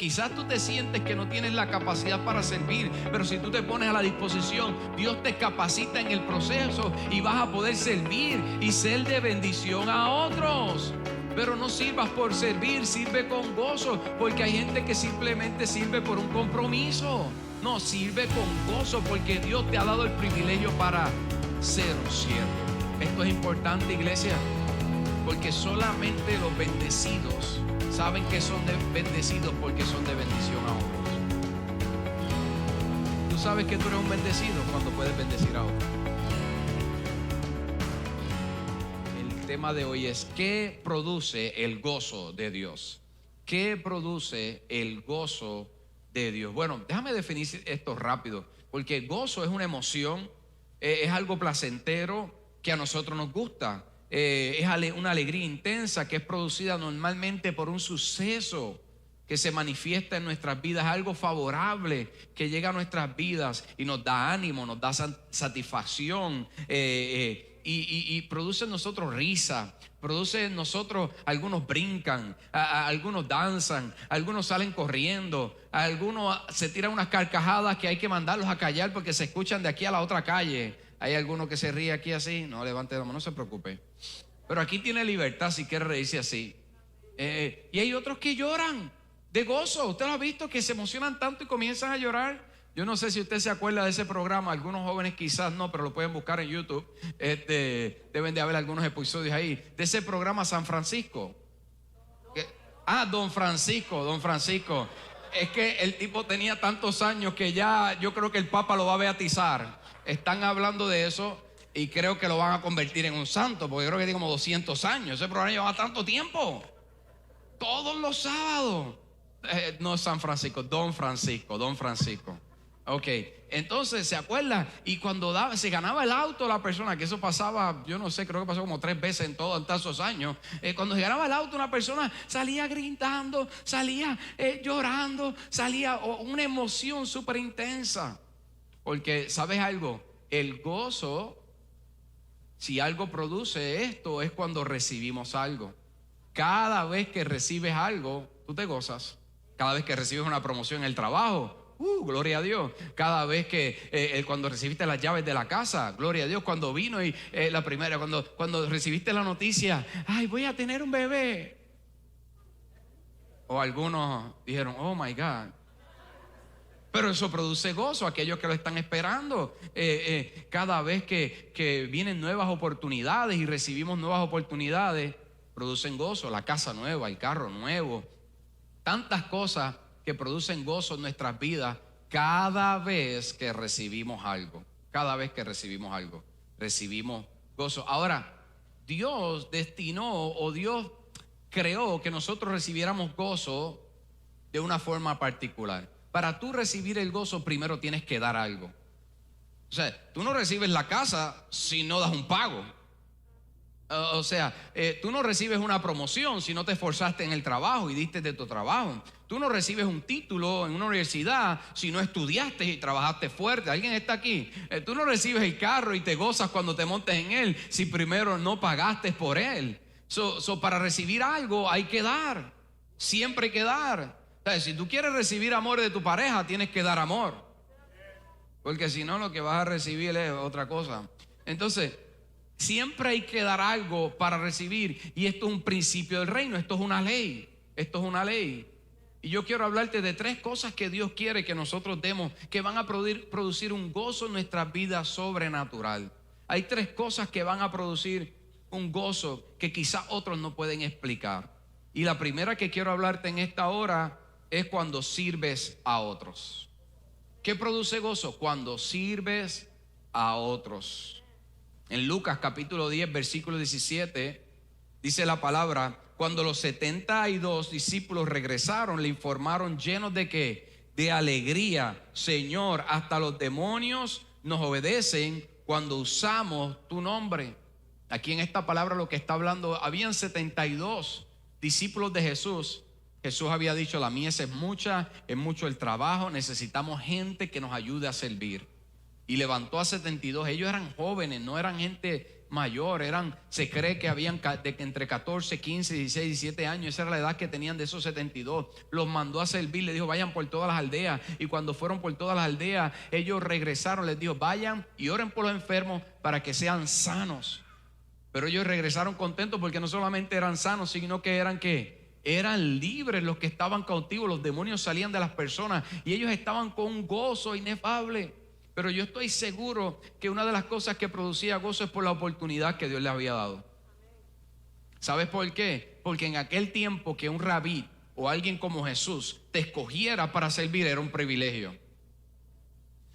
quizás tú te sientes que no tienes la capacidad para servir, pero si tú te pones a la disposición, Dios te capacita en el proceso y vas a poder servir y ser de bendición a otros. Pero no sirvas por servir, sirve con gozo, porque hay gente que simplemente sirve por un compromiso. No, sirve con gozo porque Dios te ha dado el privilegio para ser un siervo. Esto es importante, iglesia, porque solamente los bendecidos saben que son bendecidos porque son de bendición a otros. Tú sabes que tú eres un bendecido cuando puedes bendecir a otros. El tema de hoy es: ¿qué produce el gozo de Dios? ¿Qué produce el gozo de Dios? Bueno, déjame definir esto rápido, porque gozo es una emoción, es algo placentero que a nosotros nos gusta. Es una alegría intensa que es producida normalmente por un suceso que se manifiesta en nuestras vidas, algo favorable que llega a nuestras vidas y nos da ánimo, nos da satisfacción, y produce en nosotros risa, produce en nosotros, algunos brincan, algunos danzan, algunos salen corriendo, algunos se tiran unas carcajadas que hay que mandarlos a callar porque se escuchan de aquí a la otra calle. Hay alguno que se ríe aquí así, no levante la mano, no se preocupe. Pero aquí tiene libertad si quiere reírse así. Y hay otros que lloran de gozo. Usted lo ha visto, que se emocionan tanto y comienzan a llorar. Yo no sé si usted se acuerda de ese programa. Algunos jóvenes quizás no, pero lo pueden buscar en YouTube. Deben de haber algunos episodios ahí. De ese programa San Francisco. Don Francisco. Es que el tipo tenía tantos años que ya yo creo que el Papa lo va a beatizar. Están hablando de eso y creo que lo van a convertir en un santo, porque yo creo que tiene como 200 años. Ese programa lleva tanto tiempo. Todos los sábados. No San Francisco, Don Francisco. Ok, entonces se acuerda, y cuando se ganaba el auto la persona, que eso pasaba, yo no sé, creo que pasó como 3 veces en todos esos años. Cuando se ganaba el auto una persona salía gritando, salía llorando, salía una emoción súper intensa. Porque, ¿sabes algo? El gozo, si algo produce esto, es cuando recibimos algo. Cada vez que recibes algo, tú te gozas. Cada vez que recibes una promoción en el trabajo, gloria a Dios. Cada vez que cuando recibiste las llaves de la casa, gloria a Dios. Cuando vino y la primera, cuando recibiste la noticia, ay, voy a tener un bebé. O algunos dijeron, oh my God. Pero eso produce gozo a aquellos que lo están esperando. Cada vez que vienen nuevas oportunidades y recibimos nuevas oportunidades, producen gozo. La casa nueva, el carro nuevo, tantas cosas que producen gozo en nuestras vidas cada vez que recibimos algo. Cada vez que recibimos algo, recibimos gozo. Ahora, Dios destinó o Dios creó que nosotros recibiéramos gozo de una forma particular. Para tú recibir el gozo, primero tienes que dar algo. O sea, tú no recibes la casa si no das un pago. Tú no recibes una promoción si no te esforzaste en el trabajo y diste de tu trabajo. Tú no recibes un título en una universidad si no estudiaste y trabajaste fuerte. ¿Alguien está aquí? Tú no recibes el carro y te gozas cuando te montes en él si primero no pagaste por él. Para recibir algo hay que dar. Siempre hay que dar. O sea, si tú quieres recibir amor de tu pareja, tienes que dar amor. Porque si no, lo que vas a recibir es otra cosa. Entonces, siempre hay que dar algo para recibir. Y esto es un principio del reino. Esto es una ley. Y yo quiero hablarte de 3 cosas que Dios quiere que nosotros demos, que van a producir un gozo en nuestras vidas sobrenatural. Hay 3 cosas que van a producir un gozo que quizás otros no pueden explicar. Y la primera que quiero hablarte en esta hora es cuando sirves a otros. ¿Qué produce gozo? Cuando sirves a otros. En Lucas capítulo 10, versículo 17, dice la palabra: cuando los 72 discípulos regresaron, le informaron llenos de ¿qué? De alegría: Señor, hasta los demonios nos obedecen cuando usamos tu nombre. Aquí en esta palabra lo que está hablando, habían 72 discípulos de Jesús. Jesús había dicho: la mies es mucha, es mucho el trabajo, necesitamos gente que nos ayude a servir. Y levantó a 72. Ellos eran jóvenes, no eran gente mayor, se cree que habían entre 14, 15, 16, 17 años, esa era la edad que tenían de esos 72. Los mandó a servir, les dijo vayan por todas las aldeas, y cuando fueron por todas las aldeas, ellos regresaron, les dijo vayan y oren por los enfermos para que sean sanos. Pero ellos regresaron contentos porque no solamente eran sanos, sino que eran libres los que estaban cautivos, los demonios salían de las personas y ellos estaban con un gozo inefable. Pero yo estoy seguro que una de las cosas que producía gozo es por la oportunidad que Dios les había dado. ¿Sabes por qué? Porque en aquel tiempo que un rabí o alguien como Jesús te escogiera para servir era un privilegio.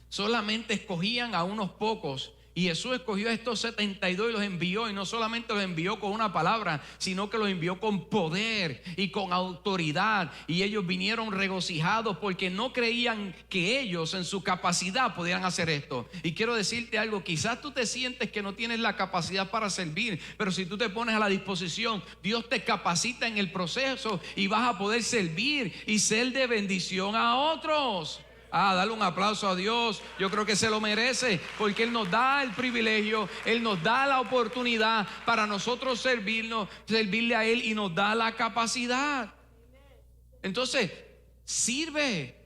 Solamente escogían a unos pocos. Y Jesús escogió a estos 72 y los envió, y no solamente los envió con una palabra, sino que los envió con poder y con autoridad. Y ellos vinieron regocijados porque no creían que ellos en su capacidad pudieran hacer esto. Y quiero decirte algo, quizás tú te sientes que no tienes la capacidad para servir, pero si tú te pones a la disposición, Dios te capacita en el proceso y vas a poder servir y ser de bendición a otros. Dale un aplauso a Dios. Yo creo que se lo merece, porque Él nos da el privilegio, Él nos da la oportunidad para nosotros servirle a Él, y nos da la capacidad. Entonces, sirve,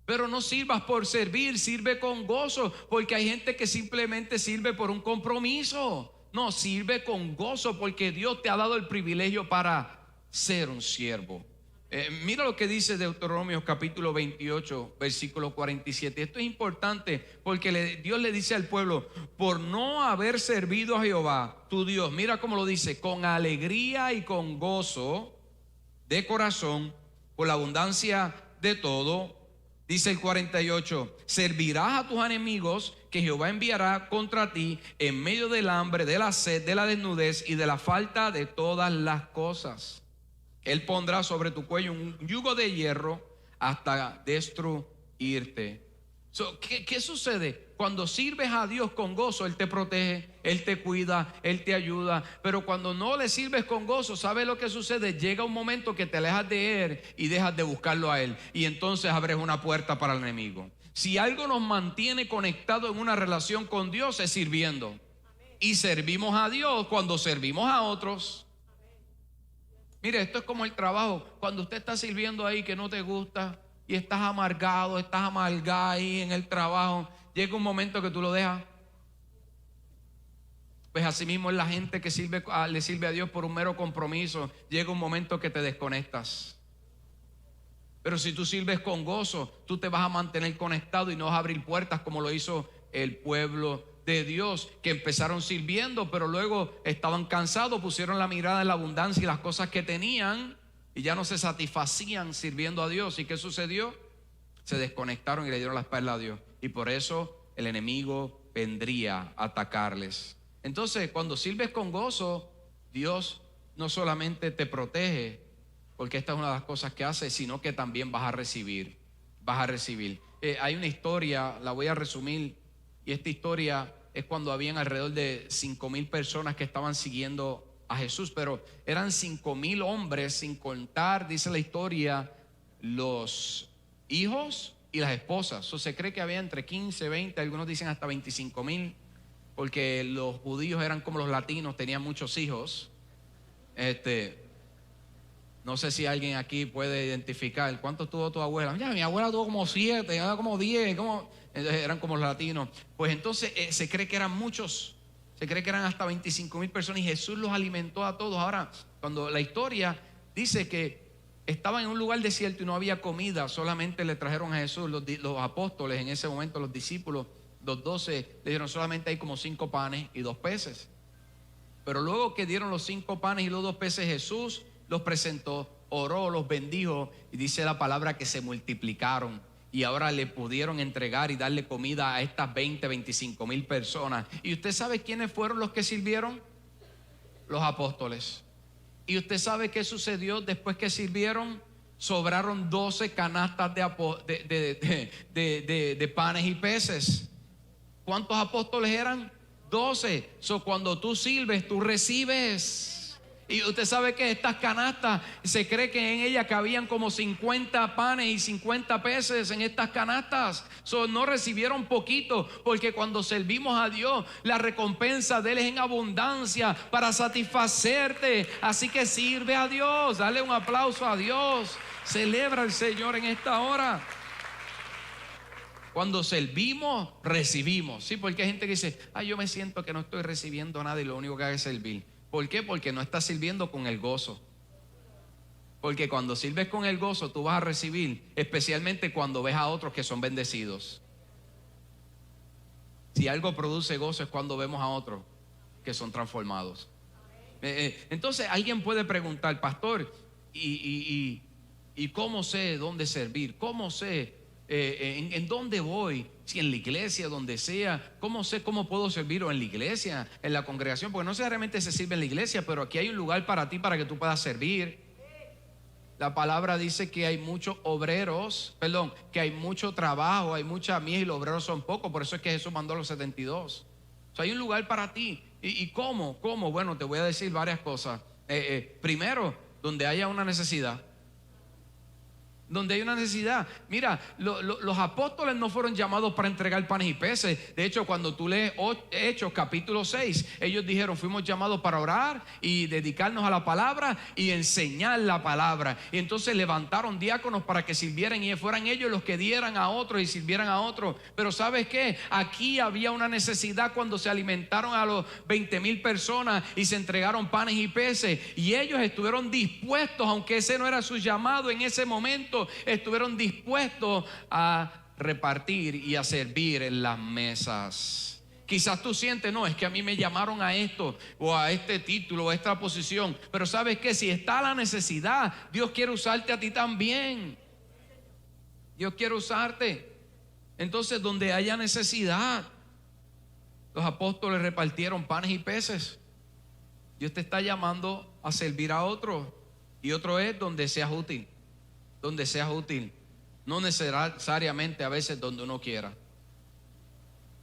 pero no sirvas por servir, sirve con gozo, porque hay gente que simplemente sirve por un compromiso. No, sirve con gozo porque Dios te ha dado el privilegio para ser un siervo. Mira lo que dice Deuteronomio capítulo 28 versículo 47. Esto es importante porque Dios le dice al pueblo: por no haber servido a Jehová tu Dios, mira cómo lo dice, con alegría y con gozo de corazón, por la abundancia de todo. Dice el 48: servirás a tus enemigos que Jehová enviará contra ti en medio del hambre, de la sed, de la desnudez y de la falta de todas las cosas. Él pondrá sobre tu cuello un yugo de hierro hasta destruirte. ¿Qué sucede? Cuando sirves a Dios con gozo, Él te protege, Él te cuida, Él te ayuda. Pero cuando no le sirves con gozo, ¿sabes lo que sucede? Llega un momento que te alejas de Él y dejas de buscarlo a Él, y entonces abres una puerta para el enemigo. Si algo nos mantiene conectados en una relación con Dios es sirviendo. Y servimos a Dios cuando servimos a otros. Mire, esto es como el trabajo. Cuando usted está sirviendo ahí que no te gusta y estás amargado, estás amargada ahí en el trabajo, llega un momento que tú lo dejas. Pues así mismo es la gente que le sirve a Dios por un mero compromiso. Llega un momento que te desconectas. Pero si tú sirves con gozo, tú te vas a mantener conectado y no vas a abrir puertas como lo hizo el pueblo de Dios, que empezaron sirviendo, pero luego estaban cansados, pusieron la mirada en la abundancia y las cosas que tenían, y ya no se satisfacían sirviendo a Dios. ¿Y qué sucedió? Se desconectaron y le dieron la espalda a Dios, y por eso el enemigo vendría a atacarles. Entonces, cuando sirves con gozo, Dios no solamente te protege, porque esta es una de las cosas que hace, sino que también vas a recibir. Hay una historia, la voy a resumir. Y esta historia es cuando habían alrededor de 5,000 personas que estaban siguiendo a Jesús, pero eran 5,000 hombres, sin contar, dice la historia, los hijos y las esposas. Se cree que había entre 15, 20, algunos dicen hasta 25,000, porque los judíos eran como los latinos, tenían muchos hijos. No sé si alguien aquí puede identificar cuánto tuvo tu abuela. Mira, mi abuela tuvo como 7, como 10, entonces eran como los latinos. Pues entonces se cree que eran muchos, se cree que eran hasta 25,000 personas, y Jesús los alimentó a todos. Ahora, cuando la historia dice que estaban en un lugar desierto y no había comida, solamente le trajeron a Jesús los apóstoles en ese momento, los discípulos, los 12, le dijeron solamente hay como 5 panes y 2 peces. Pero luego que dieron los 5 panes y los 2 peces, Jesús los presentó, oró, los bendijo, y dice la palabra que se multiplicaron, y ahora le pudieron entregar y darle comida a estas 25,000 personas. ¿Y usted sabe quiénes fueron los que sirvieron? Los apóstoles. ¿Y usted sabe qué sucedió después que sirvieron? Sobraron 12 canastas de panes y peces. ¿Cuántos apóstoles eran? 12. Cuando tú sirves, tú recibes. Y usted sabe que estas canastas, se cree que en ellas cabían como 50 panes y 50 peces en estas canastas. No recibieron poquito, porque cuando servimos a Dios, la recompensa de Él es en abundancia para satisfacerte. Así que sirve a Dios, dale un aplauso a Dios, celebra al Señor en esta hora. Cuando servimos, recibimos. Sí, porque hay gente que dice, yo me siento que no estoy recibiendo nada y lo único que hago es servir. ¿Por qué? Porque no estás sirviendo con el gozo. Porque cuando sirves con el gozo, tú vas a recibir, especialmente cuando ves a otros que son bendecidos. Si algo produce gozo es cuando vemos a otros que son transformados. Entonces alguien puede preguntar, pastor, ¿y cómo sé dónde servir? ¿Cómo sé en dónde voy? Si en la iglesia, donde sea, ¿cómo sé cómo puedo servir? O en la iglesia, en la congregación, porque no necesariamente se sirve en la iglesia, pero aquí hay un lugar para ti para que tú puedas servir. La palabra dice que hay muchos obreros, que hay mucho trabajo, hay mucha mies y los obreros son pocos, por eso es que Jesús mandó a los 72. O sea, hay un lugar para ti. ¿Y cómo? ¿Cómo? Bueno, te voy a decir varias cosas. Primero, donde haya una necesidad. Donde hay una necesidad. Mira, los apóstoles no fueron llamados para entregar panes y peces. De hecho, cuando tú lees Hechos capítulo 6, ellos dijeron, fuimos llamados para orar y dedicarnos a la palabra y enseñar la palabra. Y entonces levantaron diáconos para que sirvieran y fueran ellos los que dieran a otros y sirvieran a otros. Pero ¿sabes qué? Aquí había una necesidad cuando se alimentaron a los 20,000 personas y se entregaron panes y peces. Y ellos estuvieron dispuestos, aunque ese no era su llamado en ese momento, estuvieron dispuestos a repartir y a servir en las mesas. Quizás tú sientes, no, es que a mí me llamaron a esto o a este título o a esta posición, pero sabes que si está la necesidad, Dios quiere usarte a ti también. Dios quiere usarte. Entonces, donde haya necesidad, los apóstoles repartieron panes y peces. Dios te está llamando a servir a otros, y otro es donde seas útil. Donde seas útil, no necesariamente a veces donde uno quiera.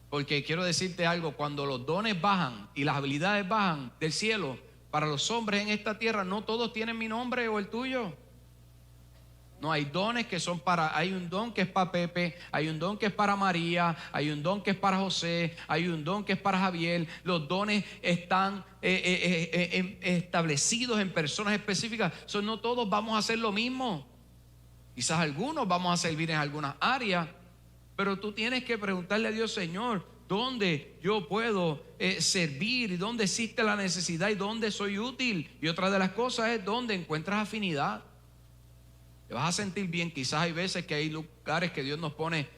Porque quiero decirte algo, cuando los dones bajan y las habilidades bajan del cielo para los hombres en esta tierra, no todos tienen mi nombre o el tuyo. No, hay dones que son hay un don que es para Pepe, hay un don que es para María, hay un don que es para José, hay un don que es para Javier. Los dones están establecidos en personas específicas. No todos vamos a hacer lo mismo. Quizás algunos vamos a servir en algunas áreas, pero tú tienes que preguntarle a Dios, Señor, ¿dónde yo puedo servir? ¿Y dónde existe la necesidad? ¿Y dónde soy útil? Y otra de las cosas es dónde encuentras afinidad. Te vas a sentir bien. Quizás hay veces que hay lugares que Dios nos pone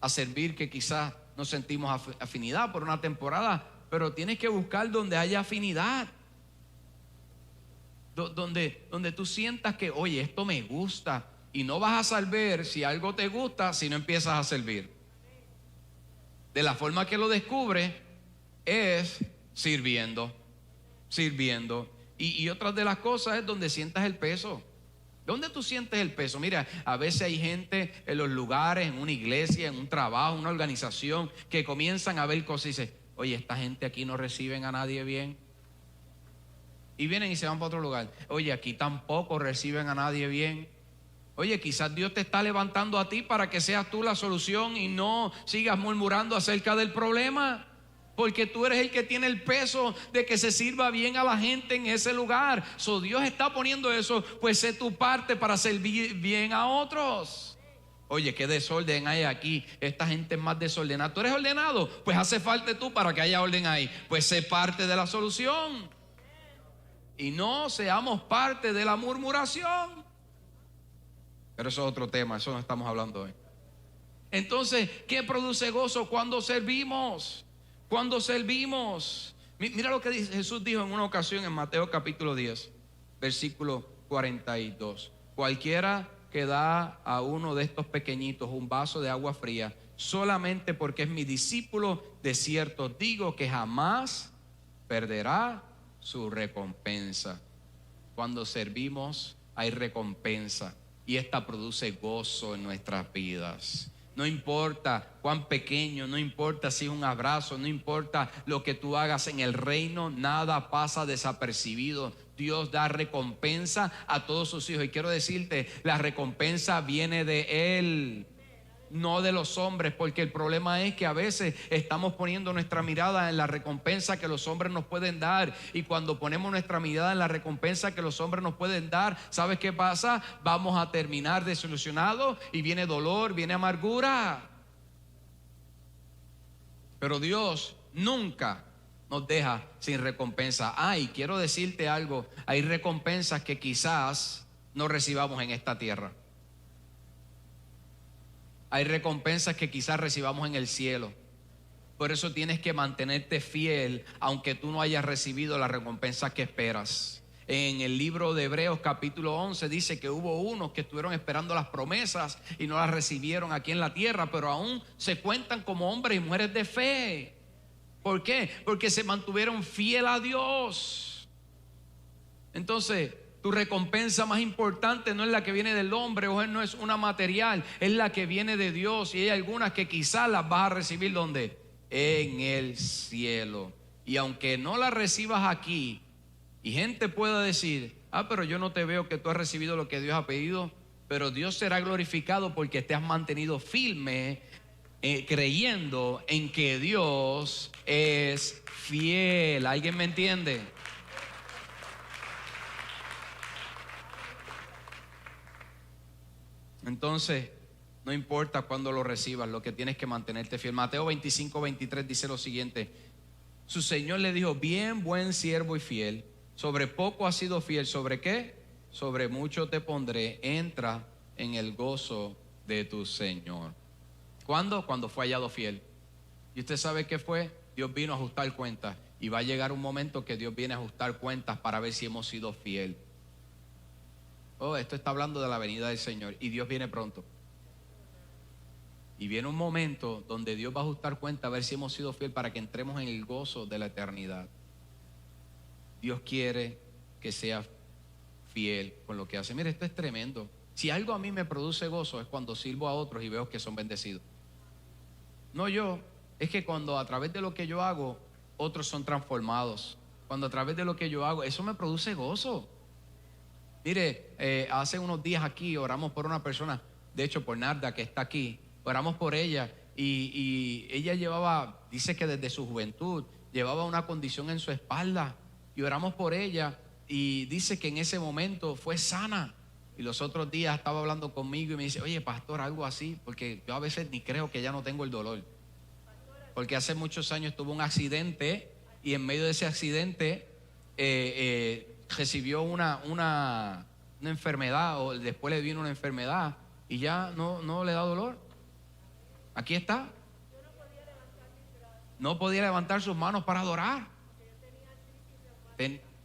a servir que quizás no sentimos afinidad por una temporada, pero tienes que buscar donde haya afinidad. Donde tú sientas que, oye, esto me gusta. Y no vas a saber si algo te gusta si no empiezas a servir. De la forma que lo descubres es sirviendo. Y otra de las cosas es donde sientas el peso. ¿Dónde tú sientes el peso? Mira, a veces hay gente en los lugares, en una iglesia, en un trabajo, en una organización, que comienzan a ver cosas y dicen, oye, esta gente aquí no reciben a nadie bien. Y vienen y se van para otro lugar. Oye, aquí tampoco reciben a nadie bien. Oye, quizás Dios te está levantando a ti para que seas tú la solución y no sigas murmurando acerca del problema, porque tú eres el que tiene el peso de que se sirva bien a la gente en ese lugar. Dios está poniendo eso, pues sé tu parte para servir bien a otros. Oye, qué desorden hay aquí. Esta gente es más desordenada. ¿Tú eres ordenado? Pues hace falta tú para que haya orden ahí. Pues sé parte de la solución y no seamos parte de la murmuración. Pero eso es otro tema, eso no estamos hablando hoy. Entonces, ¿qué produce gozo? Cuando servimos. Cuando servimos. Mira lo que Jesús dijo en una ocasión en Mateo capítulo 10, versículo 42. Cualquiera que da a uno de estos pequeñitos un vaso de agua fría, solamente porque es mi discípulo, de cierto digo que jamás perderá su recompensa. Cuando servimos hay recompensa. Y esta produce gozo en nuestras vidas. No importa cuán pequeño, no importa si es un abrazo, no importa lo que tú hagas en el reino, nada pasa desapercibido. Dios da recompensa a todos sus hijos. Y quiero decirte, la recompensa viene de Él, no de los hombres, porque el problema es que a veces estamos poniendo nuestra mirada en la recompensa que los hombres nos pueden dar, y cuando ponemos nuestra mirada en la recompensa que los hombres nos pueden dar, ¿sabes qué pasa? Vamos a terminar desilusionados y viene dolor, viene amargura. Pero Dios nunca nos deja sin recompensa. Y quiero decirte algo, hay recompensas que quizás no recibamos en esta tierra. Hay recompensas que quizás recibamos en el cielo. Por eso tienes que mantenerte fiel, aunque tú no hayas recibido la recompensa que esperas. En el libro de Hebreos capítulo 11 dice que hubo unos que estuvieron esperando las promesas y no las recibieron aquí en la tierra, pero aún se cuentan como hombres y mujeres de fe. ¿Por qué? Porque se mantuvieron fiel a Dios. Entonces, tu recompensa más importante no es la que viene del hombre, o no es una material, es la que viene de Dios. Y hay algunas que quizás las vas a recibir ¿dónde? En el cielo. Y aunque no las recibas aquí, y gente pueda decir, pero yo no te veo que tú has recibido lo que Dios ha pedido, pero Dios será glorificado porque te has mantenido firme, creyendo en que Dios es fiel. ¿Alguien me entiende? Entonces, no importa cuándo lo recibas, lo que tienes que mantenerte fiel. Mateo 25:23 dice lo siguiente: su Señor le dijo, bien, buen siervo y fiel, sobre poco has sido fiel, ¿sobre qué? Sobre mucho te pondré, entra en el gozo de tu Señor. ¿Cuándo? Cuando fue hallado fiel. ¿Y usted sabe qué fue? Dios vino a ajustar cuentas, y va a llegar un momento que Dios viene a ajustar cuentas para ver si hemos sido fiel. Esto está hablando de la venida del Señor, y Dios viene pronto. Y viene un momento donde Dios va a ajustar cuenta a ver si hemos sido fiel para que entremos en el gozo de la eternidad. Dios quiere que sea fiel con lo que hace. Mire, esto es tremendo. Si algo a mí me produce gozo es cuando sirvo a otros y veo que son bendecidos. No yo, es que cuando a través de lo que yo hago, otros son transformados. Cuando a través de lo que yo hago, eso me produce gozo. Mire, hace unos días aquí oramos por una persona, de hecho por Narda, que está aquí. Oramos por ella y ella dice que desde su juventud llevaba una condición en su espalda, y oramos por ella y dice que en ese momento fue sana. Y los otros días estaba hablando conmigo y me dice, oye pastor, algo así, porque yo a veces ni creo que ya no tengo el dolor, porque hace muchos años tuvo un accidente, y en medio de ese accidente recibió una enfermedad, o después le vino una enfermedad, y ya no le da dolor. Aquí está. No podía levantar sus manos para adorar.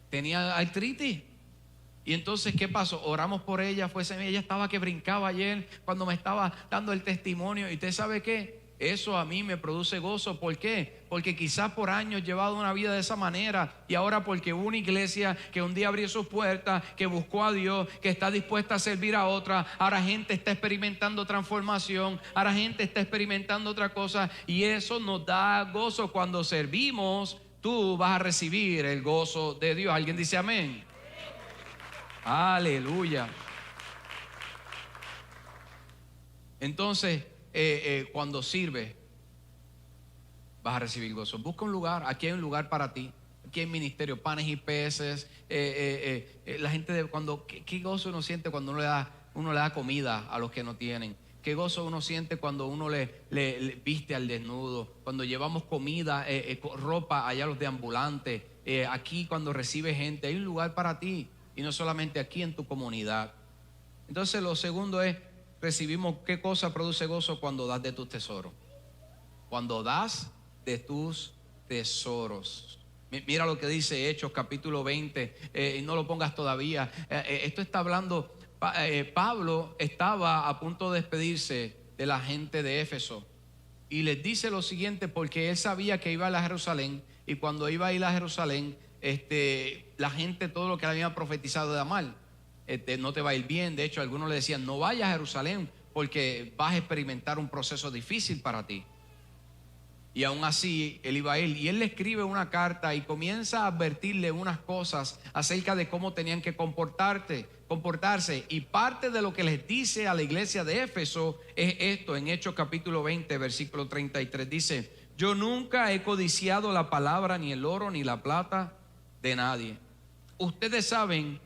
Tenía artritis. Y entonces, ¿qué pasó? Oramos por ella. Ella estaba que brincaba ayer cuando me estaba dando el testimonio. Y usted sabe qué, eso a mí me produce gozo. ¿Por qué? Porque quizás por años he llevado una vida de esa manera, y ahora porque hubo una iglesia que un día abrió sus puertas, que buscó a Dios, que está dispuesta a servir a otra, ahora gente está experimentando transformación, ahora gente está experimentando otra cosa, y eso nos da gozo. Cuando servimos, tú vas a recibir el gozo de Dios. ¿Alguien dice amén? Aleluya. Entonces, cuando sirves, vas a recibir gozo. Busca un lugar. Aquí hay un lugar para ti. Aquí hay ministerio, panes y peces. La gente ¿qué gozo uno siente cuando uno le da comida a los que no tienen? ¿Qué gozo uno siente cuando uno le viste al desnudo? Cuando llevamos comida, ropa allá a los deambulantes. Aquí cuando recibes gente, hay un lugar para ti. Y no solamente aquí en tu comunidad. Entonces lo segundo es, recibimos, ¿qué cosa produce gozo? Cuando das de tus tesoros. Cuando das de tus tesoros. Mira lo que dice Hechos capítulo 20, y no lo pongas todavía. Esto está hablando, Pablo estaba a punto de despedirse de la gente de Éfeso, y les dice lo siguiente, porque él sabía que iba a ir a Jerusalén, y cuando iba a ir a Jerusalén, la gente, todo lo que le habían profetizado de mal, no te va a ir bien. De hecho, algunos le decían, no vayas a Jerusalén porque vas a experimentar un proceso difícil para ti. Y aún así, él iba a ir. Y él le escribe una carta y comienza a advertirle unas cosas acerca de cómo tenían que comportarse. Y parte de lo que les dice a la iglesia de Éfeso es esto, en Hechos capítulo 20, versículo 33. Dice: yo nunca he codiciado la palabra, ni el oro, ni la plata de nadie. Ustedes saben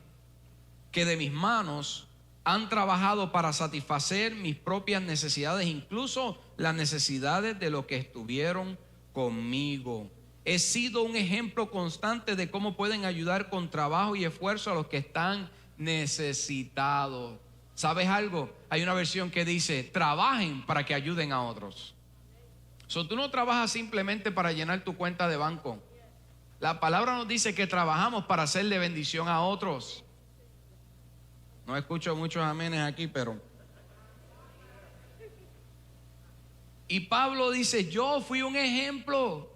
que de mis manos han trabajado para satisfacer mis propias necesidades, incluso las necesidades de los que estuvieron conmigo. He sido un ejemplo constante de cómo pueden ayudar con trabajo y esfuerzo a los que están necesitados. ¿Sabes algo? Hay una versión que dice: trabajen para que ayuden a otros. Tú no trabajas simplemente para llenar tu cuenta de banco. La palabra nos dice que trabajamos para hacerle bendición a otros. No escucho muchos amenes aquí, pero... Y Pablo dice: yo fui un ejemplo.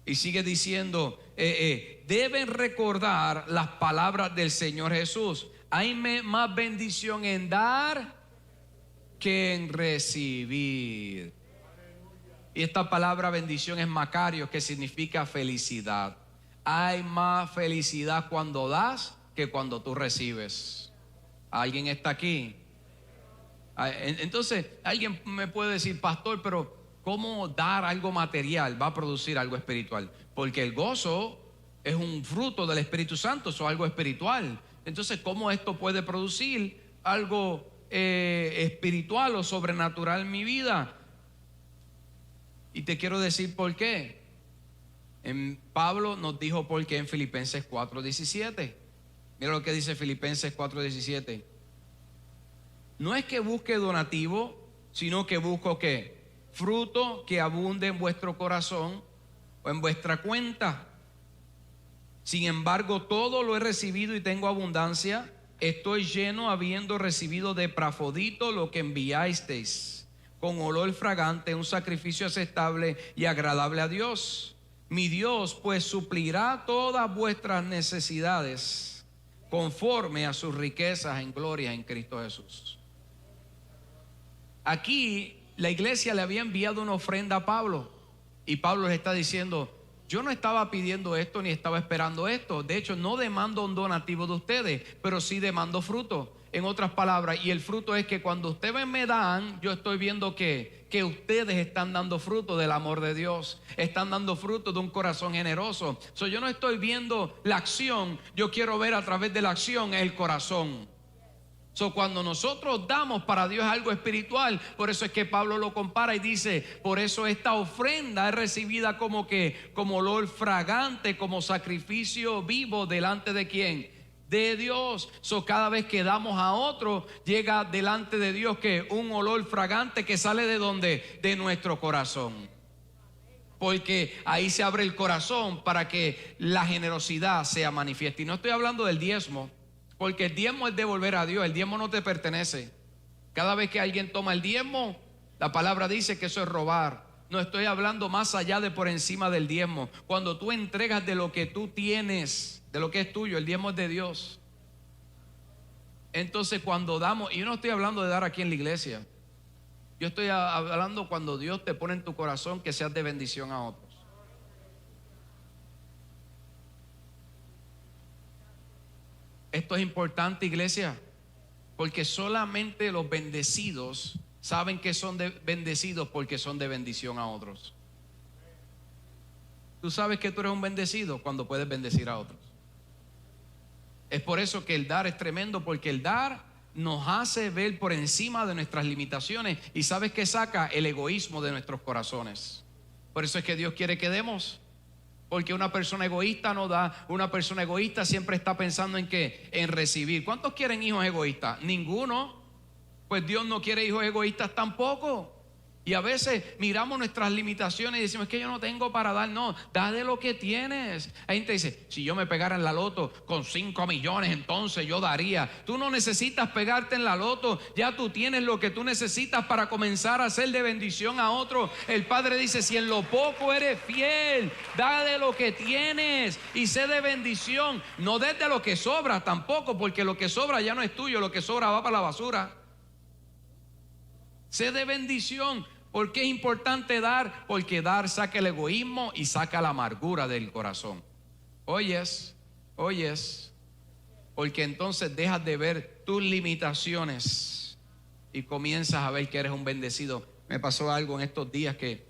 Y sigue diciendo, deben recordar las palabras del Señor Jesús. Hay más bendición en dar que en recibir. Y esta palabra bendición es Macarios, que significa felicidad. Hay más felicidad cuando das que cuando tú recibes. ¿Alguien está aquí? Entonces, alguien me puede decir: pastor, pero ¿cómo dar algo material va a producir algo espiritual? Porque el gozo es un fruto del Espíritu Santo, eso es algo espiritual. Entonces, ¿cómo esto puede producir algo espiritual o sobrenatural en mi vida? Y te quiero decir por qué. Pablo nos dijo por qué en Filipenses 4:17. Mira lo que dice Filipenses 4:17. No es que busque donativo, sino que busco ¿qué? Fruto que abunde en vuestro corazón o en vuestra cuenta. Sin embargo, todo lo he recibido y tengo abundancia. Estoy lleno, habiendo recibido de Epafrodito lo que enviasteis, con olor fragante, un sacrificio aceptable y agradable a Dios. Mi Dios pues suplirá todas vuestras necesidades conforme a sus riquezas en gloria en Cristo Jesús. Aquí la iglesia le había enviado una ofrenda a Pablo, y Pablo les está diciendo: yo no estaba pidiendo esto ni estaba esperando esto. De hecho, no demando un donativo de ustedes, pero sí demando fruto. En otras palabras, y el fruto es que cuando ustedes me dan, yo estoy viendo que ustedes están dando fruto del amor de Dios, están dando fruto de un corazón generoso. Yo no estoy viendo la acción, yo quiero ver a través de la acción el corazón. Cuando nosotros damos para Dios algo espiritual, por eso es que Pablo lo compara y dice: por eso esta ofrenda es recibida como olor fragante, como sacrificio vivo delante de ¿quién? De Dios. Cada vez que damos a otro, llega delante de Dios que un olor fragante que sale de ¿dónde? De nuestro corazón. Porque ahí se abre el corazón para que la generosidad sea manifiesta. Y no estoy hablando del diezmo, porque el diezmo es devolver a Dios. El diezmo no te pertenece. Cada vez que alguien toma el diezmo, la palabra dice que eso es robar. No estoy hablando más allá de por encima del diezmo. Cuando tú entregas de lo que tú tienes, de lo que es tuyo, el diezmo es de Dios. Entonces cuando damos, y yo no estoy hablando de dar aquí en la iglesia, yo estoy hablando cuando Dios te pone en tu corazón que seas de bendición a otros. Esto es importante, iglesia, porque solamente los bendecidos saben que son bendecidos porque son de bendición a otros. Tú sabes que tú eres un bendecido cuando puedes bendecir a otros. Es por eso que el dar es tremendo, porque el dar nos hace ver por encima de nuestras limitaciones. Y sabes que saca el egoísmo de nuestros corazones. Por eso es que Dios quiere que demos. Porque una persona egoísta no da. Una persona egoísta siempre está pensando en ¿qué? En recibir. ¿Cuántos quieren hijos egoístas? Ninguno. Pues Dios no quiere hijos egoístas tampoco. Y a veces miramos nuestras limitaciones y decimos: es que yo no tengo para dar. No, da de lo que tienes. Hay gente que dice: si yo me pegara en la loto con 5 millones, entonces yo daría. Tú no necesitas pegarte en la loto. Ya tú tienes lo que tú necesitas para comenzar a hacer de bendición a otro. El Padre dice: si en lo poco eres fiel, da de lo que tienes y sé de bendición. No des de lo que sobra tampoco, porque lo que sobra ya no es tuyo. Lo que sobra va para la basura. Sé de bendición. ¿Por qué es importante dar? Porque dar saca el egoísmo y saca la amargura del corazón. Oyes, porque entonces dejas de ver tus limitaciones y comienzas a ver que eres un bendecido. Me pasó algo en estos días que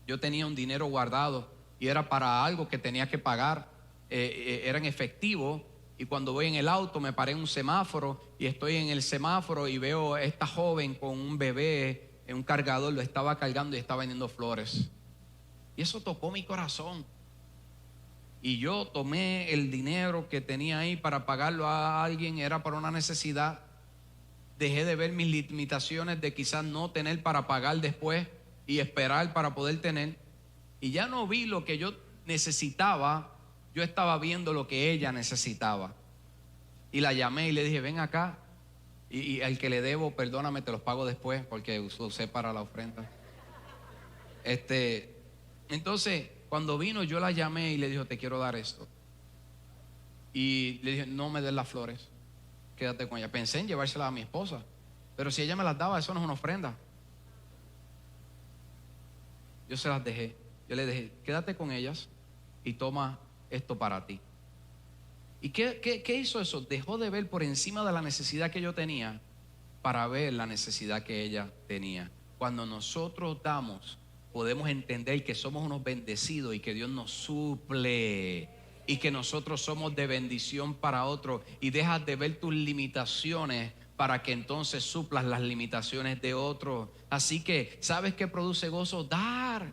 yo tenía un dinero guardado y era para algo que tenía que pagar, era en efectivo. Y cuando voy en el auto me paré en un semáforo y estoy en el semáforo y veo a esta joven con un bebé en un cargador, lo estaba cargando y estaba vendiendo flores. Y eso tocó mi corazón. Y yo tomé el dinero que tenía ahí para pagarlo a alguien, era para una necesidad. Dejé de ver mis limitaciones de quizás no tener para pagar después y esperar para poder tener. Y ya no vi lo que yo necesitaba, yo estaba viendo lo que ella necesitaba. Y la llamé y le dije, ven acá. Y al que le debo, perdóname, te los pago después porque usé para la ofrenda. Entonces, cuando vino, yo la llamé y le dije, te quiero dar esto. Y le dije, no me des las flores, quédate con ella. Pensé en llevárselas a mi esposa, pero si ella me las daba, eso no es una ofrenda. Yo se las dejé. Yo le dije, quédate con ellas y toma esto para ti. ¿Y qué hizo eso? Dejó de ver por encima de la necesidad que yo tenía para ver la necesidad que ella tenía. Cuando nosotros damos, podemos entender que somos unos bendecidos y que Dios nos suple y que nosotros somos de bendición para otros, y dejas de ver tus limitaciones para que entonces suplas las limitaciones de otros. Así que, ¿sabes qué produce gozo? Dar.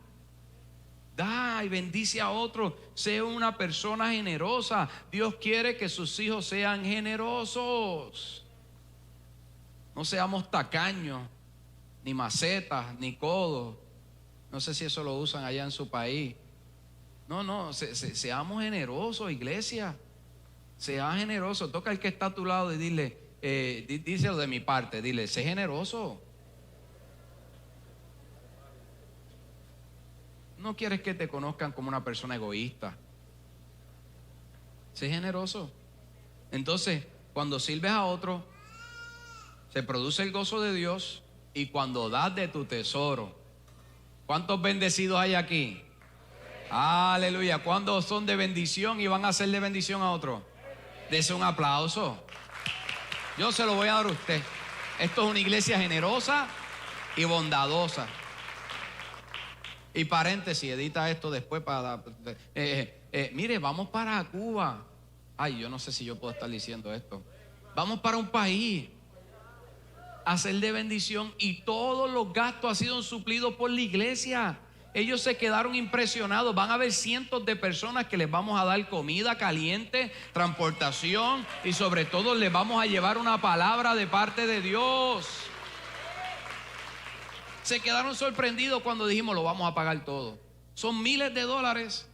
Da y bendice a otros. Sea una persona generosa. Dios quiere que sus hijos sean generosos. No seamos tacaños, ni macetas, ni codos. No sé si eso lo usan allá en su país. No, seamos generosos, iglesia. Sea generoso. Toca al que está a tu lado y dile, díselo de mi parte, dile, sé generoso. No quieres que te conozcan como una persona egoísta. Sé generoso. Entonces, cuando sirves a otro, se produce el gozo de Dios. Y cuando das de tu tesoro, ¿cuántos bendecidos hay aquí? Aleluya. ¿Cuántos son de bendición y van a ser de bendición a otro? Dese un aplauso. Yo se lo voy a dar a usted. Esto es una iglesia generosa y bondadosa. Y paréntesis, edita esto después para... mire, vamos para Cuba. Ay, yo no sé si yo puedo estar diciendo esto. Vamos para un país a ser de bendición y todos los gastos han sido suplidos por la iglesia. Ellos se quedaron impresionados. Van a haber cientos de personas que les vamos a dar comida caliente, transportación y sobre todo les vamos a llevar una palabra de parte de Dios. Se quedaron sorprendidos cuando dijimos lo vamos a pagar todo. Son miles de dólares.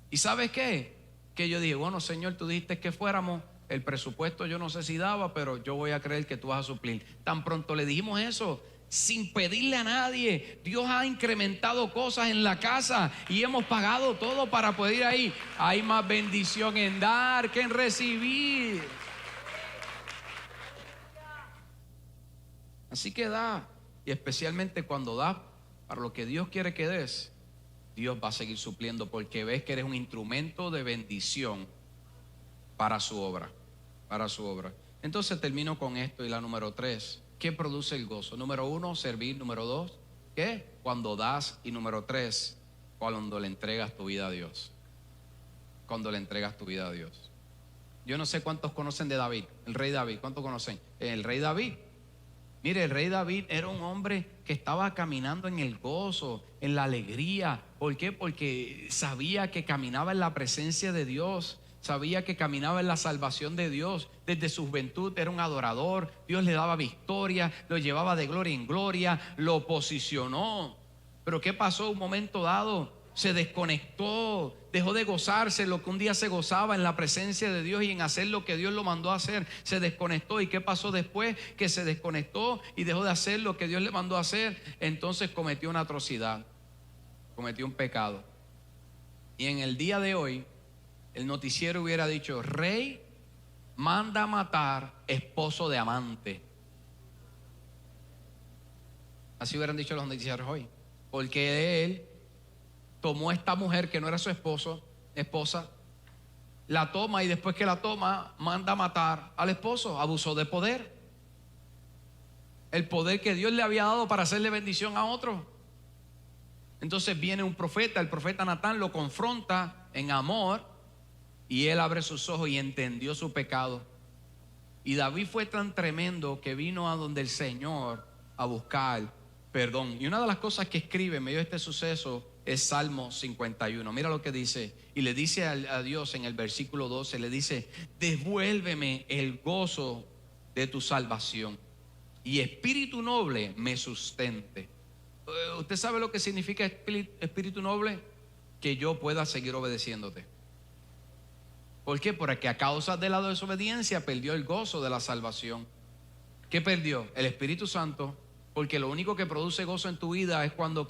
¿Y sabes qué? Que yo dije, bueno, Señor, tú dijiste que fuéramos. El presupuesto yo no sé si daba, pero yo voy a creer que tú vas a suplir. Tan pronto le dijimos eso, sin pedirle a nadie, Dios ha incrementado cosas en la casa y hemos pagado todo para poder ir ahí. Hay más bendición en dar que en recibir. Así que da. Y especialmente cuando das para lo que Dios quiere que des, Dios va a seguir supliendo, porque ves que eres un instrumento de bendición para su obra. Para su obra. Entonces termino con esto y la número 3. ¿Qué produce el gozo? Número 1, servir. Número 2, ¿qué? Cuando das. Y número 3, cuando le entregas tu vida a Dios. Cuando le entregas tu vida a Dios. Yo no sé cuántos conocen de David, el rey David. ¿Cuántos conocen? El rey David. Mire, el rey David era un hombre que estaba caminando en el gozo, en la alegría. ¿Por qué? Porque sabía que caminaba en la presencia de Dios. Sabía que caminaba en la salvación de Dios. Desde su juventud era un adorador. Dios le daba victoria, lo llevaba de gloria en gloria, lo posicionó. Pero ¿qué pasó? Un momento dado se desconectó, dejó de gozarse lo que un día se gozaba en la presencia de Dios y en hacer lo que Dios lo mandó a hacer. Se desconectó. ¿Y qué pasó después? Que se desconectó y dejó de hacer lo que Dios le mandó a hacer. Entonces cometió una atrocidad, cometió un pecado. Y en el día de hoy el noticiero hubiera dicho: rey manda a matar esposo de amante. Así hubieran dicho los noticieros hoy. Porque él tomó a esta mujer que no era su esposa, la toma y después que la toma, manda a matar al esposo. Abusó de poder. El poder que Dios le había dado para hacerle bendición a otro. Entonces viene un profeta, el profeta Natán lo confronta en amor y él abre sus ojos y entendió su pecado. Y David fue tan tremendo que vino a donde el Señor a buscar perdón. Y una de las cosas que escribe en medio de este suceso es Salmo 51. Mira lo que dice. Y le dice a Dios en el versículo 12, le dice: devuélveme el gozo de tu salvación y espíritu noble me sustente. ¿Usted sabe lo que significa espíritu noble? Que yo pueda seguir obedeciéndote. ¿Por qué? Porque a causa de la desobediencia perdió el gozo de la salvación. ¿Qué perdió? El Espíritu Santo. Porque lo único que produce gozo en tu vida es cuando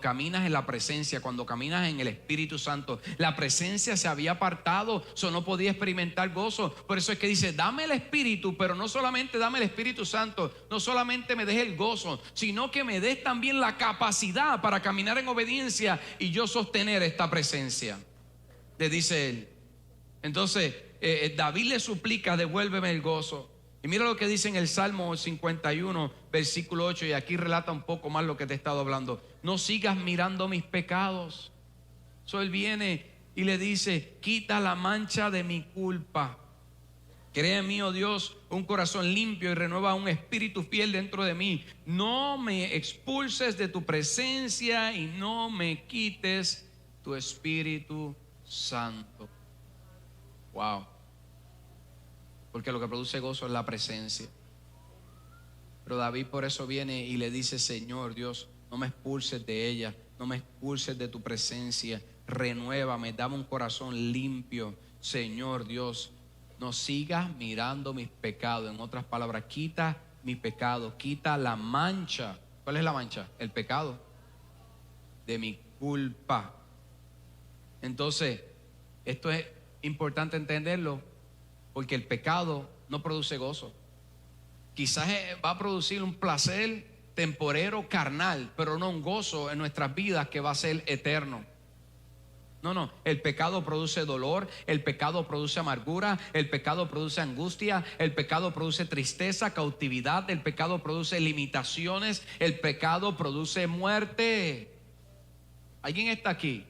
caminas en la presencia, cuando caminas en el Espíritu Santo. La presencia se había apartado, no podía experimentar gozo. Por eso es que dice: dame el Espíritu, pero no solamente dame el Espíritu Santo, no solamente me des el gozo, sino que me des también la capacidad para caminar en obediencia y yo sostener esta presencia. Le dice él. Entonces David le suplica: devuélveme el gozo. Y mira lo que dice en el Salmo 51, versículo 8, y aquí relata un poco más lo que te he estado hablando. No sigas mirando mis pecados. Él viene y le dice: quita la mancha de mi culpa. Crea en mí, oh Dios, un corazón limpio y renueva un espíritu fiel dentro de mí. No me expulses de tu presencia y no me quites tu Espíritu Santo. Wow. Porque lo que produce gozo es la presencia. Pero David por eso viene y le dice: Señor Dios, no me expulses de ella, no me expulses de tu presencia, renuévame, dame un corazón limpio. Señor Dios, no sigas mirando mis pecados. En otras palabras, quita mi pecado, quita la mancha. ¿Cuál es la mancha? El pecado de mi culpa. Entonces, esto es importante entenderlo, porque el pecado no produce gozo. Quizás va a producir un placer temporero, carnal, pero no un gozo en nuestras vidas que va a ser eterno. No, el pecado produce dolor, el pecado produce amargura, el pecado produce angustia, el pecado produce tristeza, cautividad, el pecado produce limitaciones, el pecado produce muerte. ¿Alguien está aquí?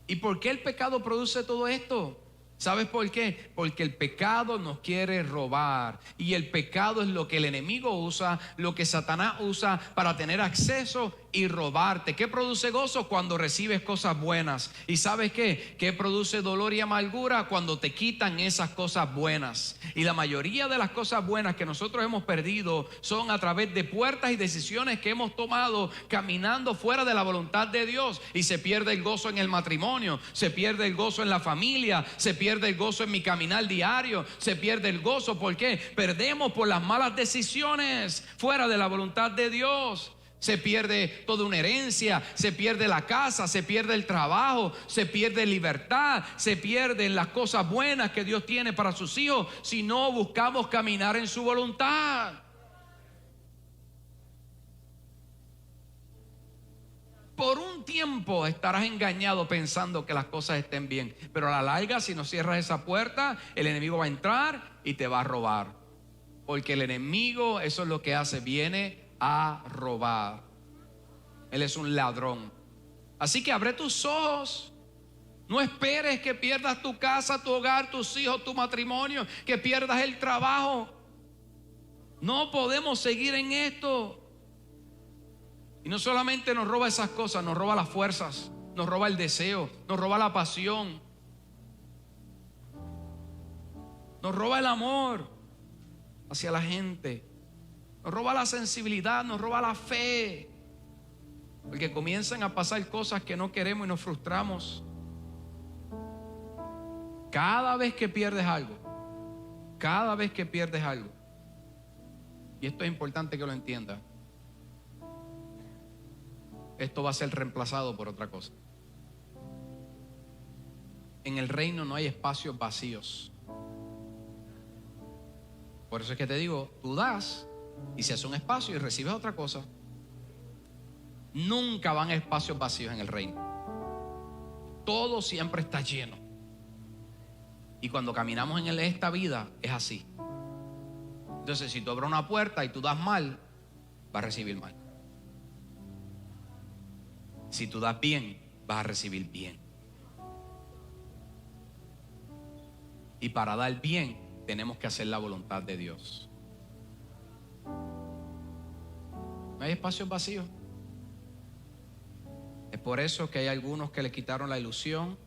¿Y por qué el pecado produce todo esto? ¿Sabes por qué? Porque el pecado nos quiere robar. Y el pecado es lo que el enemigo usa, lo que Satanás usa para tener acceso y robarte. ¿Qué produce gozo? Cuando recibes cosas buenas. ¿Y sabes qué? ¿Qué produce dolor y amargura? Cuando te quitan esas cosas buenas. Y la mayoría de las cosas buenas que nosotros hemos perdido son a través de puertas y decisiones que hemos tomado caminando fuera de la voluntad de Dios. Y se pierde el gozo en el matrimonio, se pierde el gozo en la familia, se pierde el gozo en mi caminar diario, se pierde el gozo. ¿Por qué? Perdemos por las malas decisiones fuera de la voluntad de Dios. Se pierde toda una herencia, se pierde la casa, se pierde el trabajo, se pierde libertad, se pierden las cosas buenas que Dios tiene para sus hijos si no buscamos caminar en su voluntad. Por un tiempo estarás engañado pensando que las cosas estén bien, pero a la larga, si no cierras esa puerta, el enemigo va a entrar y te va a robar. Porque el enemigo, eso es lo que hace, viene a robar. Él es un ladrón. Así que abre tus ojos. No esperes que pierdas tu casa, tu hogar, tus hijos, tu matrimonio, que pierdas el trabajo. No podemos seguir en esto. Y no solamente nos roba esas cosas, nos roba las fuerzas, nos roba el deseo, nos roba la pasión, nos roba el amor hacia la gente, nos roba la sensibilidad, nos roba la fe. Porque comienzan a pasar cosas que no queremos y nos frustramos. Cada vez que pierdes algo, y esto es importante que lo entienda, esto va a ser reemplazado por otra cosa. En el reino no hay espacios vacíos. Por eso es que te digo, tú das y se hace un espacio y recibes otra cosa. Nunca van espacios vacíos en el reino. Todo siempre está lleno. Y cuando caminamos en esta vida es así. Entonces, si tú abres una puerta y tú das mal, vas a recibir mal. Si tú das bien, vas a recibir bien. Y para dar bien, tenemos que hacer la voluntad de Dios. No hay espacios vacíos. Es por eso que hay algunos que le quitaron la ilusión.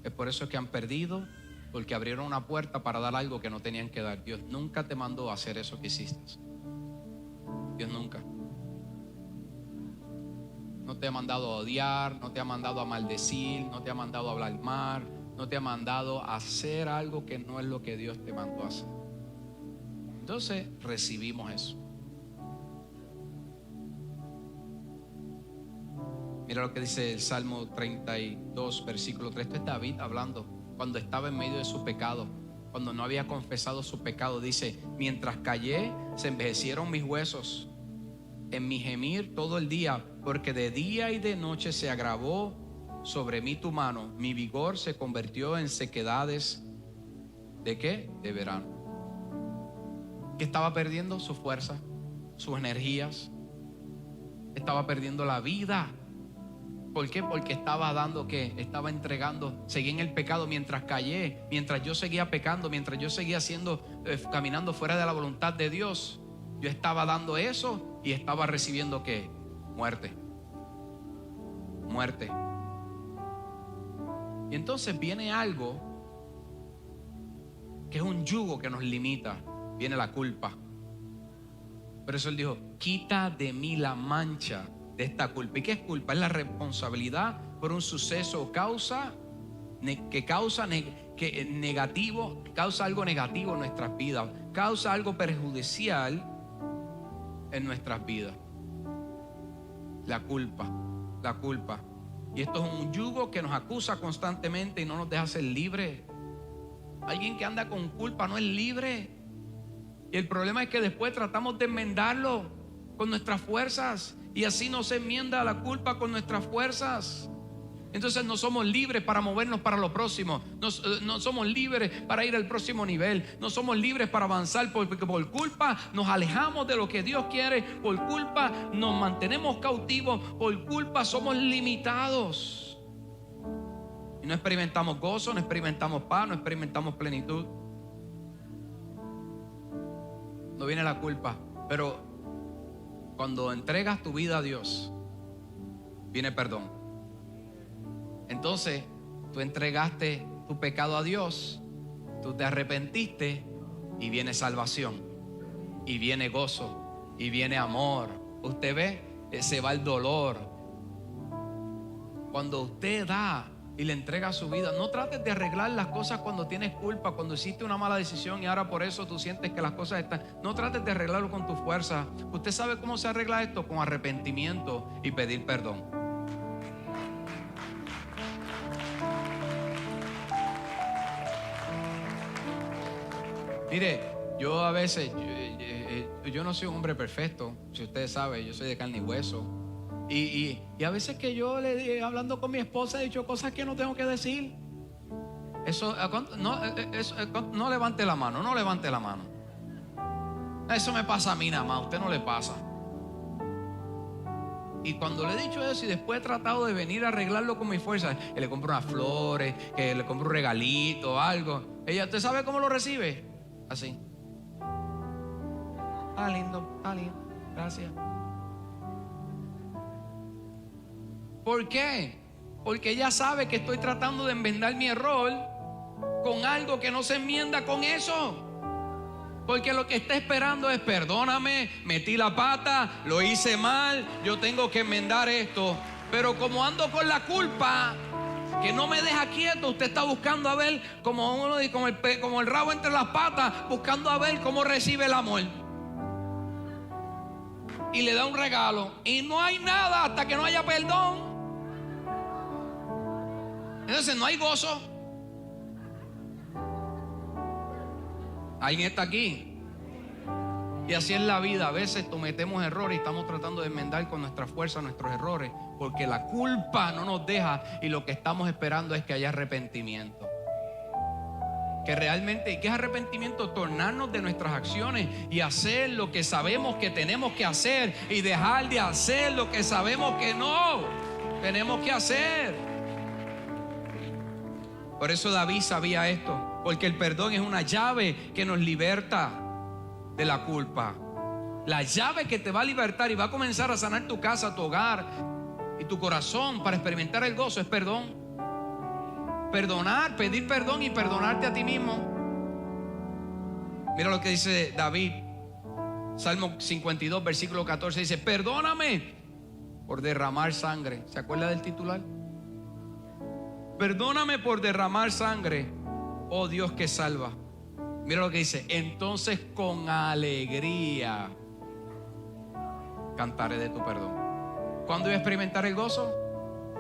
Es por eso que han perdido, porque abrieron una puerta para dar algo que no tenían que dar. Dios nunca te mandó a hacer eso que hiciste. Dios nunca. No te ha mandado a odiar, no te ha mandado a maldecir, no te ha mandado a hablar mal, no te ha mandado a hacer algo que no es lo que Dios te mandó a hacer. Entonces recibimos eso. Mira lo que dice el Salmo 32, versículo 3. Esto es David hablando cuando estaba en medio de su pecado, cuando no había confesado su pecado. Dice: mientras callé, se envejecieron mis huesos en mi gemir todo el día, porque de día y de noche se agravó sobre mí tu mano. Mi vigor se convirtió en sequedades. ¿De qué? De verano. ¿Qué estaba perdiendo? Su fuerza, sus energías. Estaba perdiendo la vida. ¿Por qué? Porque estaba dando ¿qué? Estaba entregando. Seguí en el pecado mientras callé, mientras yo seguía pecando, mientras yo seguía caminando fuera de la voluntad de Dios. Yo estaba dando eso y estaba recibiendo ¿qué? Muerte. Muerte. Y entonces viene algo que es un yugo que nos limita. Viene la culpa. Por eso él dijo: quita de mí la mancha de esta culpa. ¿Y qué es culpa? Es la responsabilidad por un suceso o causa que causa negativo, causa algo negativo en nuestras vidas, causa algo perjudicial en nuestras vidas. La culpa, la culpa. Y esto es un yugo que nos acusa constantemente y no nos deja ser libres. Alguien que anda con culpa no es libre. Y el problema es que después tratamos de enmendarlo con nuestras fuerzas, y así no se enmienda la culpa con nuestras fuerzas. Entonces no somos libres para movernos para lo próximo. No somos libres para ir al próximo nivel. No somos libres para avanzar, porque por culpa nos alejamos de lo que Dios quiere. Por culpa nos mantenemos cautivos. Por culpa somos limitados. Y no experimentamos gozo, no experimentamos paz, no experimentamos plenitud. No viene la culpa. Pero cuando entregas tu vida a Dios, viene perdón. Entonces, tú entregaste tu pecado a Dios, tú te arrepentiste y viene salvación, y viene gozo, y viene amor. Usted ve, se va el dolor. Cuando usted da y le entrega su vida, no trates de arreglar las cosas cuando tienes culpa, cuando hiciste una mala decisión y ahora por eso tú sientes que las cosas están. No trates de arreglarlo con tu fuerza. Usted sabe cómo se arregla esto: con arrepentimiento y pedir perdón. Mire, yo a veces, yo no soy un hombre perfecto, si usted sabe, yo soy de carne y hueso. Y a veces que yo hablando con mi esposa he dicho cosas que no tengo que decir. No levante la mano, no levante la mano. Eso me pasa a mí nada más, a usted no le pasa. Y cuando le he dicho eso y después he tratado de venir a arreglarlo con mi fuerza, que le compro unas flores, que le compro un regalito, algo, ella, ¿usted sabe cómo lo recibe? Así. Está lindo, gracias. ¿Por qué? Porque ella sabe que estoy tratando de enmendar mi error con algo que no se enmienda con eso. Porque lo que está esperando es: perdóname, metí la pata, lo hice mal, yo tengo que enmendar esto. Pero como ando con la culpa que no me deja quieto, usted está buscando a ver como el rabo entre las patas, buscando a ver cómo recibe el amor. Y le da un regalo y no hay nada hasta que no haya perdón. Entonces no hay gozo. ¿Alguien está aquí? Y así es la vida. A veces cometemos errores y estamos tratando de enmendar con nuestra fuerza nuestros errores, porque la culpa no nos deja y lo que estamos esperando es que haya arrepentimiento. Que realmente, ¿qué es arrepentimiento? Tornarnos de nuestras acciones y hacer lo que sabemos que tenemos que hacer y dejar de hacer lo que sabemos que no tenemos que hacer. Por eso David sabía esto, porque el perdón es una llave que nos liberta de la culpa. La llave que te va a libertar y va a comenzar a sanar tu casa, tu hogar y tu corazón para experimentar el gozo es perdón. Perdonar, pedir perdón y perdonarte a ti mismo. Mira lo que dice David, Salmo 52, versículo 14, dice: perdóname por derramar sangre. ¿Se acuerda del titular? Perdóname por derramar sangre, oh Dios que salva. Mira lo que dice: entonces con alegría cantaré de tu perdón. ¿Cuándo iba a experimentar el gozo?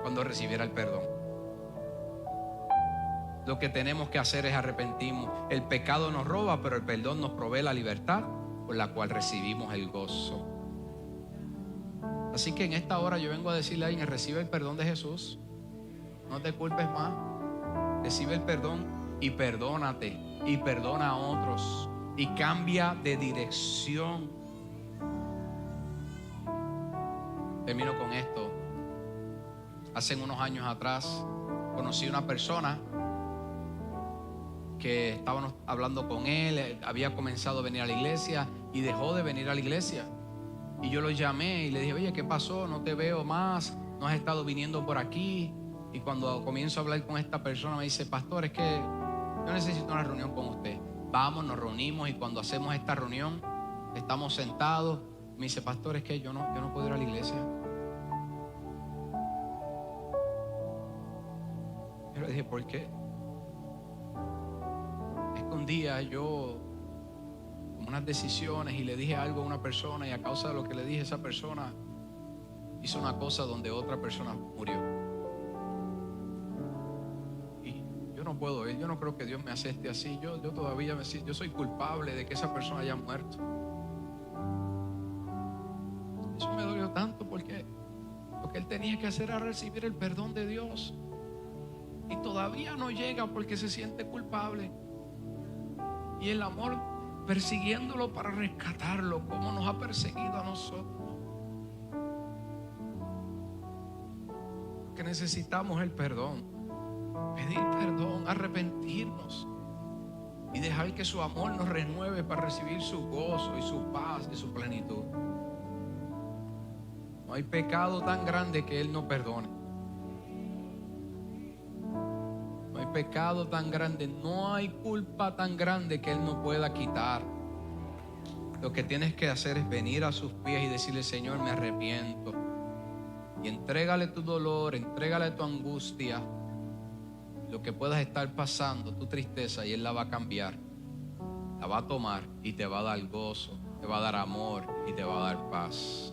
Cuando recibiera el perdón. Lo que tenemos que hacer es arrepentirnos. El pecado nos roba, pero el perdón nos provee la libertad por la cual recibimos el gozo. Así que en esta hora yo vengo a decirle a alguien: recibe el perdón de Jesús. No te culpes más. Recibe el perdón y perdónate y perdona a otros y cambia de dirección. Termino con esto. Hace unos años atrás conocí una persona que estábamos hablando con él, había comenzado a venir a la iglesia y dejó de venir a la iglesia. Y yo lo llamé y le dije: oye, ¿qué pasó? No te veo más, no has estado viniendo por aquí. Y cuando comienzo a hablar con esta persona me dice: pastor, es que yo necesito una reunión con usted. Vamos, nos reunimos y cuando hacemos esta reunión estamos sentados. Me dice: pastor, es que yo no puedo ir a la iglesia. Yo le dije: ¿por qué? Un día yo tomé unas decisiones y le dije algo a una persona, y a causa de lo que le dije, esa persona hizo una cosa donde otra persona murió. Y yo no puedo ir, yo no creo que Dios me acepte así. Yo todavía yo soy culpable de que esa persona haya muerto. Eso me dolió tanto porque lo que él tenía que hacer era recibir el perdón de Dios, y todavía no llega porque se siente culpable. Y el amor persiguiéndolo para rescatarlo, como nos ha perseguido a nosotros. Que necesitamos el perdón, pedir perdón, arrepentirnos y dejar que su amor nos renueve para recibir su gozo y su paz y su plenitud. No hay pecado tan grande que Él no perdone. Pecado tan grande, no hay culpa tan grande que Él no pueda quitar. Lo que tienes que hacer es venir a sus pies y decirle: Señor, me arrepiento. Y entrégale tu dolor, entrégale tu angustia, lo que puedas estar pasando, tu tristeza, y Él la va a cambiar, la va a tomar y te va a dar gozo, te va a dar amor y te va a dar paz.